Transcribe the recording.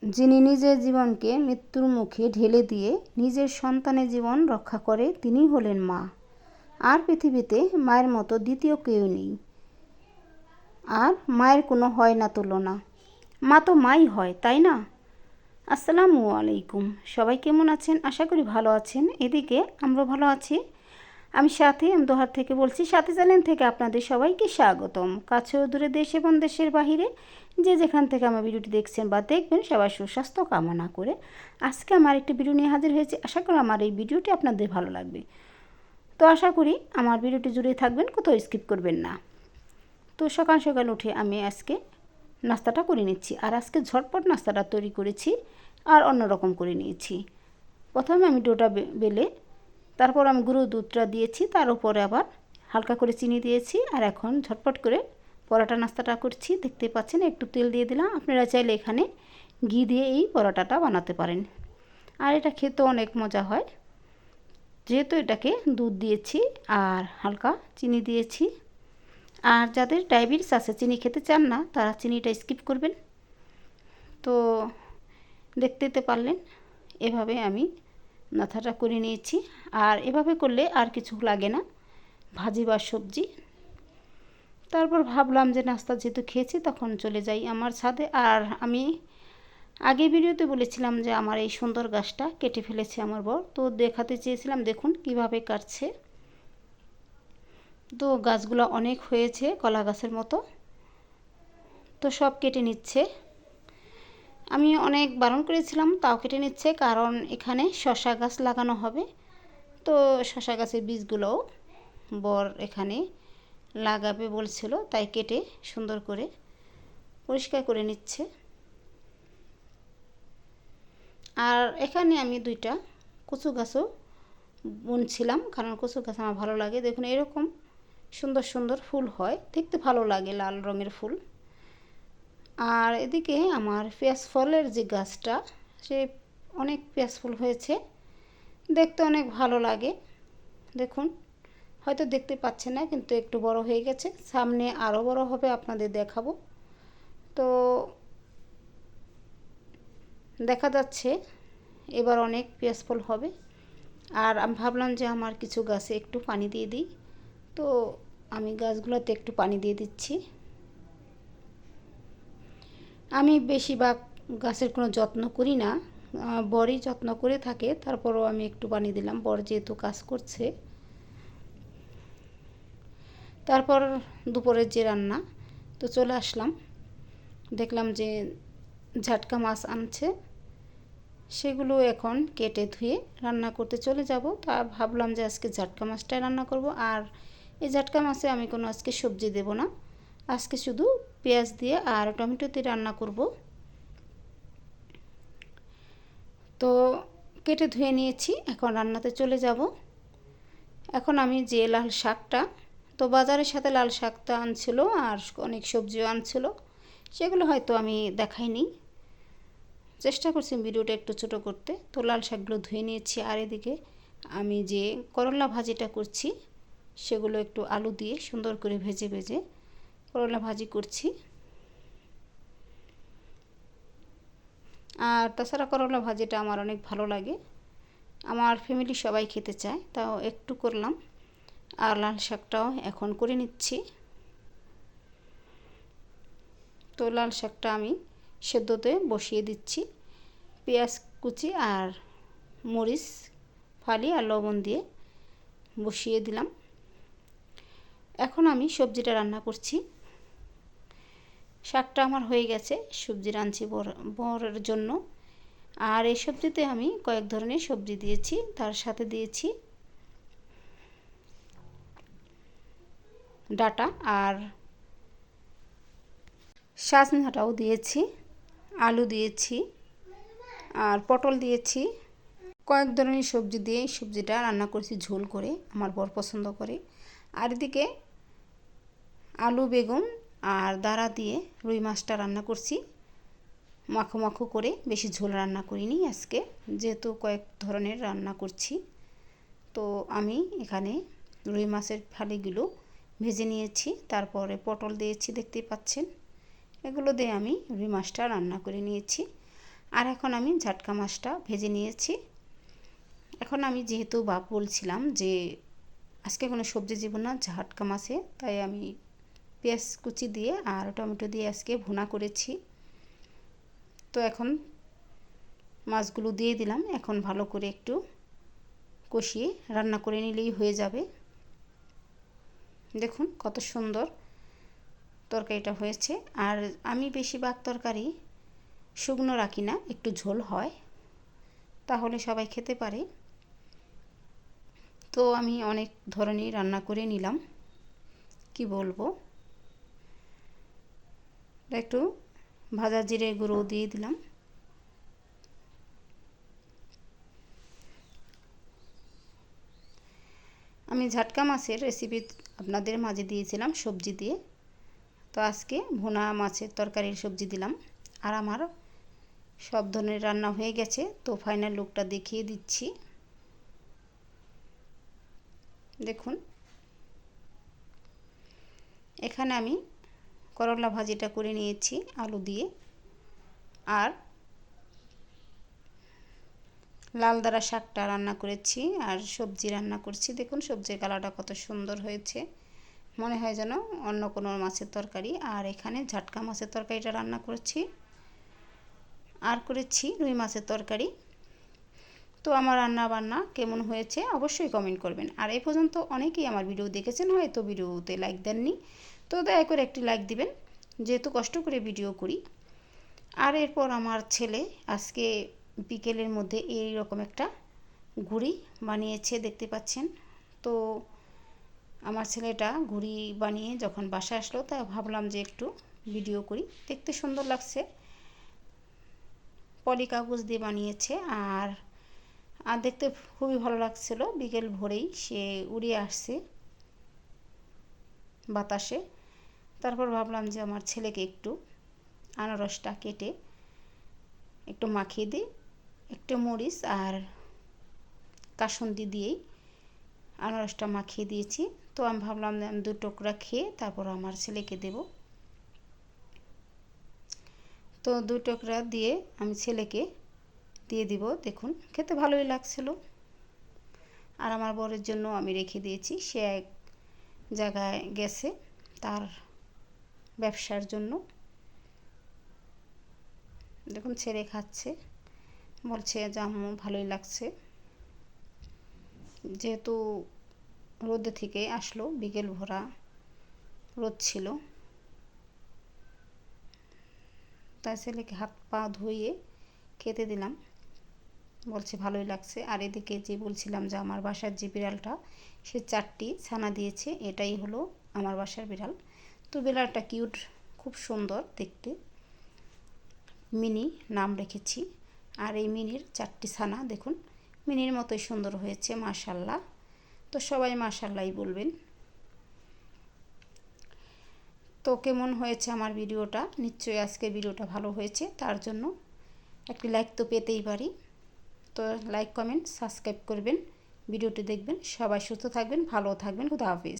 যিনি নিজের জীবনকে মৃত্যুর মুখে ঢেলে দিয়ে নিজের সন্তানের জীবন রক্ষা করে তিনিই হলেন মা। আর পৃথিবীতে মায়ের মতো দ্বিতীয় কেউ নেই। আর মায়ের কোনো হয় না তুলনা। মা তো মাই হয়, তাই না? আসসালামু আলাইকুম। সবাই কেমন আছেন? আশা করি ভালো আছেন। এদিকে আমরা ভালো আছি। আমি দোহার থেকে বলছি। সাথী চ্যানেল থেকে আপনাদের সবাইকে স্বাগতম। কাছে ও দূরে, দেশ এবং দেশের বাহিরে যে যেখান থেকে আমার ভিডিওটি দেখছেন বা দেখবেন, সবার সুস্বাস্থ্য কামনা করে আজকে আমার একটি ভিডিও নিয়ে হাজির হয়েছি। আশা করি আমার এই ভিডিওটি আপনাদের ভালো লাগবে। তো আশা করি আমার ভিডিওটি জুড়ে থাকবেন, কোথাও স্কিপ করবেন না। তো সকাল সকাল উঠে আমি আজকে নাস্তাটা করে নিচ্ছি। আর আজকে ঝটপট নাস্তাটা তৈরি করেছি আর অন্যরকম করে নিয়েছি। প্রথমে আমি ডোটা বেলে তারপর আমি গুঁড়ো দুধটা দিয়েছি, তার উপরে আবার হালকা করে চিনি দিয়েছি। আর এখন ঝটপট করে পরোটা নাস্তাটা করছি। দেখতে পাচ্ছেন, একটু তেল দিয়ে দিলাম। আপনারা চাইলে এখানে ঘি দিয়ে এই পরোটাটা বানাতে পারেন। আর এটা খেতে অনেক মজা হয়, যেহেতু এটাকে দুধ দিয়েছি আর হালকা চিনি দিয়েছি। আর যাদের ডায়াবেটিস আছে, চিনি খেতে চান না, তারা চিনিটা স্কিপ করবেন। তো দেখতে পারলেন, এভাবে আমি নাস্তাটা করে নিয়েছি। আর এভাবে করলে আর কিছু লাগে না, ভাজি বা সবজি। তারপর ভাবলাম যে নাস্তা যেহেতু খেয়েছি, তখন চলে যাই আমার ছাদে। আর আমি আগে ভিডিওতে বলেছিলাম যে আমার এই সুন্দর গাছটা কেটে ফেলেছে আমার বর। তো দেখাতে চেয়েছিলাম, দেখুন কিভাবে কাটছে। তো গাছগুলো অনেক হয়েছে, কলা গাছের মতো। তো সব কেটে নিচ্ছে। আমি অনেক বারণ করেছিলাম, তাও কেটে নিচ্ছে, কারণ এখানে শসা গাছ লাগানো হবে। তো শসা গাছের বীজগুলোও বর এখানে লাগাবে বলছিল, তাই কেটে সুন্দর করে পরিষ্কার করে নিচ্ছে। আর এখানে আমি দুইটা কচু গাছও বুনছিলাম, কারণ কচু গাছ আমার ভালো লাগে। দেখুন এরকম সুন্দর সুন্দর ফুল হয়, দেখতে ভালো লাগে, লাল রঙের ফুল। আর এদিকে আমার পেঁয়াজ ফলের যে গাছটা, সে অনেক পেঁয়াজ ফুল হয়েছে, দেখতে অনেক ভালো লাগে। দেখুন, হয়তো দেখতে পাচ্ছেন না, কিন্তু একটু বড় হয়ে গেছে। সামনে আরও বড় হবে, আপনাদের দেখাবো। তো দেখা যাচ্ছে এবার অনেক পেঁয়াজ ফল হবে। আর আমি ভাবলাম যে আমার কিছু গাছে একটু পানি দিয়ে দিই। তো আমি গাছগুলোতে একটু পানি দিয়ে দিচ্ছি। আমি বেশিরভাগ গাছের কোনো যত্ন করি না, বরই যত্ন করে থাকে। তারপরও আমি একটু পানি দিলাম, বর যেহেতু কাজ করছে। তারপর দুপুরের যে রান্না, তো চলে আসলাম। দেখলাম যে ঝাটকা মাছ আনছে, সেগুলো এখন কেটে ধুয়ে রান্না করতে চলে যাব। তা ভাবলাম যে আজকে ঝাটকা মাছটাই রান্না করব। আর এই ঝাটকা মাছে আমি কোনো আজকে সবজি দেব না, আজকে শুধু পেঁয়াজ দিয়ে আর টমেটো দিয়ে রান্না করব। তো কেটে ধুয়ে নিয়েছি, এখন রান্নাতে চলে যাব। এখন আমি যে লাল শাকটা, তো বাজারের সাথে লাল শাকটা আনছিল আর অনেক সবজিও আনছিল, সেগুলো হয়তো আমি দেখাইনি, চেষ্টা করছি ভিডিওটা একটু ছোটো করতে। তো লাল শাকগুলো ধুয়ে নিয়েছি। আর এদিকে আমি যে করলা ভাজিটা করছি, সেগুলো একটু আলু দিয়ে সুন্দর করে ভেজে ভেজে করলা ভাজি করছি। আর তাছাড়া করলা ভাজিটা আমার অনেক ভালো লাগে, আমার ফ্যামিলি সবাই খেতে চায়, তাও একটু করলাম। আর লাল শাকটাও এখন করে নিচ্ছি। তো লাল শাকটা আমি সেদ্ধতে বসিয়ে দিচ্ছি। পেঁয়াজ কুচি আর মরিচ ফালি আর লবণ দিয়ে বসিয়ে দিলাম। এখন আমি সবজিটা রান্না করছি। শাকটা আমার হয়ে গেছে, সবজি রাঁধছি বরের জন্য। আর এই সবজিতে আমি কয়েক ধরনের সবজি দিয়েছি, তার সাথে দিয়েছি ডাঁটা আর সজনাটাও দিয়েছি, আলু দিয়েছি আর পটল দিয়েছি। কয়েক ধরনের সবজি দিয়ে এই সবজিটা রান্না করছি ঝোল করে, আমার বর পছন্দ করে। আর এদিকে আলু, বেগুন আর দাঁড়া দিয়ে রুই মাছটা রান্না করছি মাখো মাখো করে, বেশি ঝোল রান্না করিনি আজকে, যেহেতু কয়েক ধরনের রান্না করছি। তো আমি এখানে রুই মাছের ফালিগুলো ভেজে নিয়েছি, তারপরে পটল দিয়েছি, দেখতেই পাচ্ছেন। এগুলো দিয়ে আমি রুই মাছটা রান্না করে নিয়েছি। আর এখন আমি ঝাটকা মাছটা ভেজে নিয়েছি। এখন আমি যেহেতু বলছিলাম যে আজকে কোনো সবজি দিব না ঝাটকা মাছে, তাই আমি পেঁয়াজ কুচি দিয়ে আর টমেটো দিয়ে আজকে ভুনা করেছি। তো এখন মাছগুলো দিয়ে দিলাম। এখন ভালো করে একটু কষিয়ে রান্না করে নিলেই হয়ে যাবে। দেখুন কত সুন্দর তরকারিটা হয়েছে। আর আমি বেশিরভাগ তরকারি শুকনো রাখি না, একটু ঝোল হয়, তাহলে সবাই খেতে পারে। তো আমি অনেক ধরনের রান্না করে নিলাম, কি বলবো। একটু ভাজা জিরে গুঁড়ো দিয়ে দিলাম। আমি ঝাটকা মাছের রেসিপি আপনাদের মাঝে দিয়েছিলাম সবজি দিয়ে, তো আজকে ভুনা মাছের তরকারির সবজি দিলাম। আর আমার সব ধরনের রান্না হয়ে গেছে, তো ফাইনাল লুকটা দেখিয়ে দিচ্ছি। দেখুন এখানে আমি করলা ভাজিটা করে নিয়েছি আলু দিয়ে, আর লাল দাঁড়া শাকটা রান্না করেছি, আর সবজি রান্না করছি। দেখুন সবজির কালারটা কত সুন্দর হয়েছে, মনে হয় যেন অন্য কোনো মাছের তরকারি। আর এখানে ঝাটকা মাছের তরকারিটা রান্না করেছি, আর করেছি রুই মাছের তরকারি। তো আমার রান্না বান্না কেমন হয়েছে অবশ্যই কমেন্ট করবেন। আর এই পর্যন্ত অনেকেই আমার ভিডিও দেখেছেন, হয়তো ভিডিওতে লাইক দেননি, তো দয়া করে একটি লাইক দিবেন, যেহেতু কষ্ট করে ভিডিও করি। আর এরপর আমার ছেলে আজকে বিকেলের মধ্যে এই রকম একটা ঘুড়ি বানিয়েছে, দেখতে পাচ্ছেন। তো আমার ছেলেটা ঘুড়ি বানিয়ে যখন বাসায় আসলো, তাই ভাবলাম যে একটু ভিডিও করি। দেখতে সুন্দর লাগছে, পলি কাগজ দিয়ে বানিয়েছে, আর দেখতে খুবই ভালো লাগছিল। বিকেল ভোরেই সে উড়ে আসছে বাতাসে। তারপর ভাবলাম যে আমার ছেলেকে একটু আনারসটা কেটে একটু মাখিয়ে দিই, একটু মরিচ আর কাসুন্দি দিয়েই আনারসটা মাখিয়ে দিয়েছি। তো আমি ভাবলাম যে আমি 2 টুকরা খেয়ে তারপর আমার ছেলেকে দেব। তো 2 টুকরা দিয়ে আমি ছেলেকে দিয়ে দিব। দেখুন খেতে ভালোই লাগছিল। আর আমার বরের জন্য আমি রেখে দিয়েছি, সে এক জায়গায় গেছে তার ব্যবসার জন্য। দেখুন ছেলে খাচ্ছে, বলছে যে আম্মু ভালোই লাগছে। যেহেতু রোদে থেকে আসলো, বিকেল ভরা রোদ ছিল, তাই ছেলেকে হাত পা ধুইয়ে খেতে দিলাম, বলছে ভালোই লাগছে। আর এদিকে যে বলছিলাম যে আমার বাসার যে বিড়ালটা, সে 4টি ছানা দিয়েছে, এটাই হলো আমার বাসার বিড়াল। তো বিড়ালটা কিউট, খুব সুন্দর দেখতে, মিনি নাম রেখেছি। আর এই মিনির 4টি ছানা দেখুন, মিনির মতোই সুন্দর হয়েছে মাশাআল্লাহ। তো সবাই মাশাআল্লাহই বলবেন। তো কেমন হয়েছে আমার ভিডিওটা, নিশ্চয়ই আজকে ভিডিওটা ভালো হয়েছে, তার জন্য একটি লাইক তো পেতেই পারি। তো লাইক কমেন্ট সাবস্ক্রাইব করবেন, ভিডিওটি দেখবেন। সবাই সুস্থ থাকবেন, ভালো থাকবেন। খুদা হাফেজ।